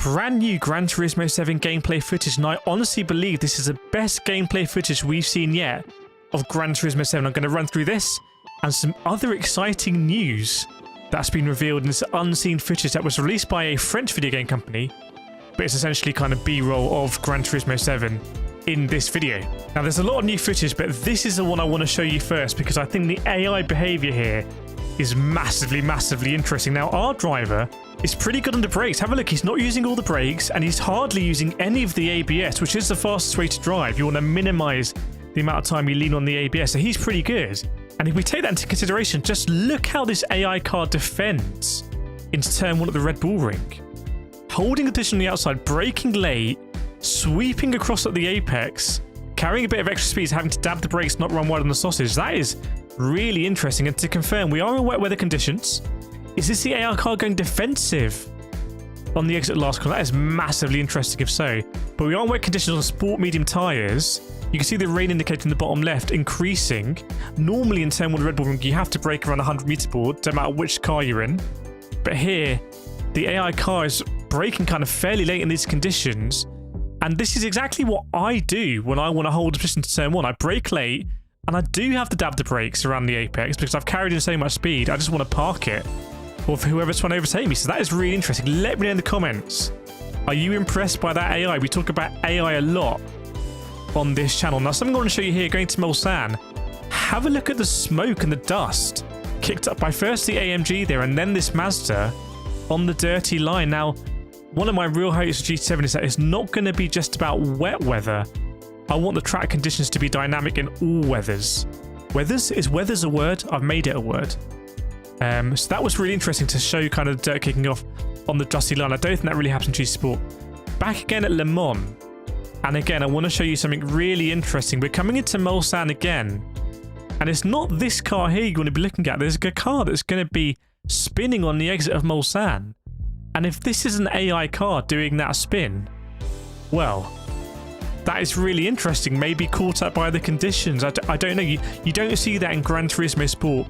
brand new Gran Turismo 7 gameplay footage, and I honestly believe this is the best gameplay footage we've seen yet of Gran Turismo 7. I'm going to run through this and some other exciting news that's been revealed in this unseen footage that was released by a French video game company, but it's essentially kind of B-roll of Gran Turismo 7 in this video. Now there's a lot of new footage, but this is the one I want to show you first because I think the AI behavior here is massively interesting. Now our driver is pretty good on the brakes. Have a look, he's not using all the brakes and he's hardly using any of the ABS, which is the fastest way to drive. You want to minimize the amount of time you lean on the ABS, so he's pretty good. And if we take that into consideration, just look how this AI car defends into turn 1 at the Red Bull Ring. Holding a position on the outside, braking late, sweeping across at the apex, carrying a bit of extra speed, having to dab the brakes, not run wide on the sausage. That is really interesting. And to confirm, we are in wet weather conditions. Is this the AI car going defensive on the exit last corner? That is massively interesting if so. But we are in wet conditions on sport medium tyres. You can see the rain indicator in the bottom left increasing. Normally in turn 1 Red Bull Ring, you have to brake around 100 meter board, no matter which car you're in. But here, the AI car is braking kind of fairly late in these conditions. And this is exactly what I do when I want to hold a position to turn 1. I brake late, and I do have to dab the brakes around the apex because I've carried in so much speed. I just want to park it, or for whoever's trying to overtake me. So that is really interesting. Let me know in the comments. Are you impressed by that AI? We talk about AI a lot on this channel. Now, something I want to show you here, going to Mulsanne. Have a look at the smoke and the dust kicked up by first the AMG there and then this Mazda on the dirty line. Now, one of my real hopes for GT7 is that it's not going to be just about wet weather. I want the track conditions to be dynamic in all weathers. Weathers? Is weathers a word? I've made it a word. So that was really interesting to show kind of dirt kicking off on the dusty line. I don't think that really happens in GT Sport. Back again at Le Mans. And again, I want to show you something really interesting. We're coming into Mulsanne again. And it's not this car here you want to be looking at. There's a car that's going to be spinning on the exit of Mulsanne. And if this is an AI car doing that spin, well, that is really interesting. Maybe caught up by the conditions. I don't know. You don't see that in Gran Turismo Sport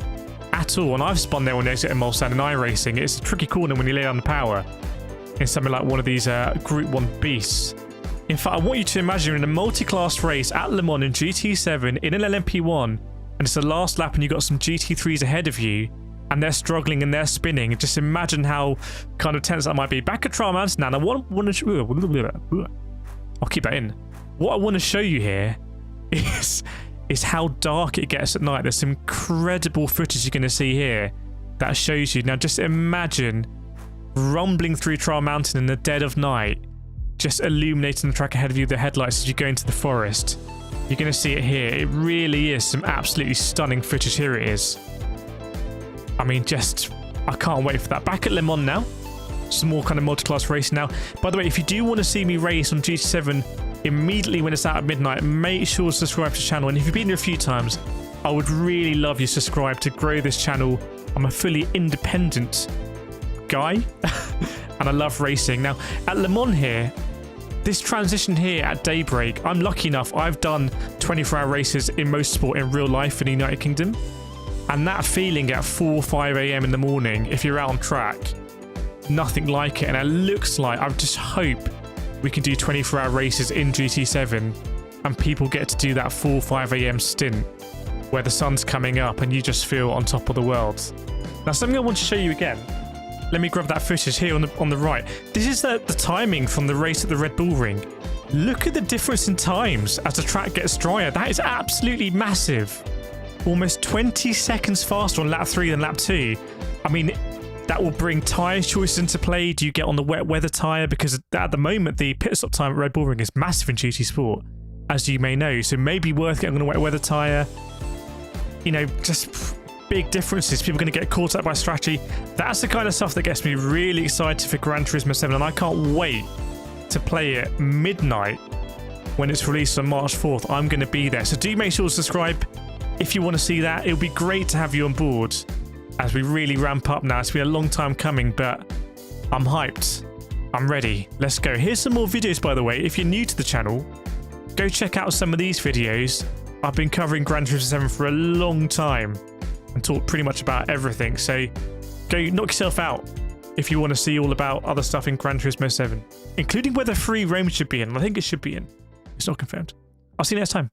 at all. And I've spun there on the exit of Mulsanne in iRacing. It's a tricky corner when you lay down the power in something like one of these Group 1 beasts. In fact, I want you to imagine in a multi-class race at Le Mans in GT7 in an LMP1, and it's the last lap and you've got some GT3s ahead of you, and they're struggling and they're spinning. Just imagine how kind of tense that might be. Back at Trial Mountain now. I'll keep that in. What I want to show you here is how dark it gets at night. There's some incredible footage you're going to see here that shows you. Now just imagine rumbling through Trial Mountain in the dead of night, just illuminating the track ahead of you with the headlights as you go into the forest. You're going to see it here. It really is some absolutely stunning footage. Here it is. I mean, I can't wait for that. Back at Le Mans now. Some more kind of multi-class racing now. By the way, if you do want to see me race on GT7 immediately when it's out at midnight, make sure to subscribe to the channel. And if you've been here a few times, I would really love you to subscribe to grow this channel. I'm a fully independent guy and I love racing. Now, at Le Mans here, this transition here at daybreak, I'm lucky enough, I've done 24-hour races in motorsport in real life in the United Kingdom. And that feeling at 4 or 5 a.m. in the morning, if you're out on track, nothing like it. And it looks like, I just hope we can do 24-hour races in GT7 and people get to do that 4 or 5 a.m. stint where the sun's coming up and you just feel on top of the world. Now, something I want to show you again. Let me grab that footage here on the right. This is the timing from the race at the Red Bull Ring. Look at the difference in times as the track gets drier. That is absolutely massive. Almost 20 seconds faster on lap 3 than lap 2. I mean, that will bring tyre choices into play. Do you get on the wet weather tyre? Because at the moment, the pit stop time at Red Bull Ring is massive in GT Sport, as you may know. So maybe worth getting on a wet weather tyre. You know, just big differences. People are going to get caught up by strategy. That's the kind of stuff that gets me really excited for Gran Turismo 7, and I can't wait to play it midnight when it's released on March 4th. I'm going to be there. So do make sure to subscribe if you want to see that. It would be great to have you on board as we really ramp up now. It's been a long time coming, but I'm hyped. I'm ready. Let's go. Here's some more videos, by the way. If you're new to the channel, go check out some of these videos. I've been covering Gran Turismo 7 for a long time and talk pretty much about everything. So go knock yourself out if you want to see all about other stuff in Gran Turismo 7, including whether free roam should be in. I think it should be in. It's not confirmed. I'll see you next time.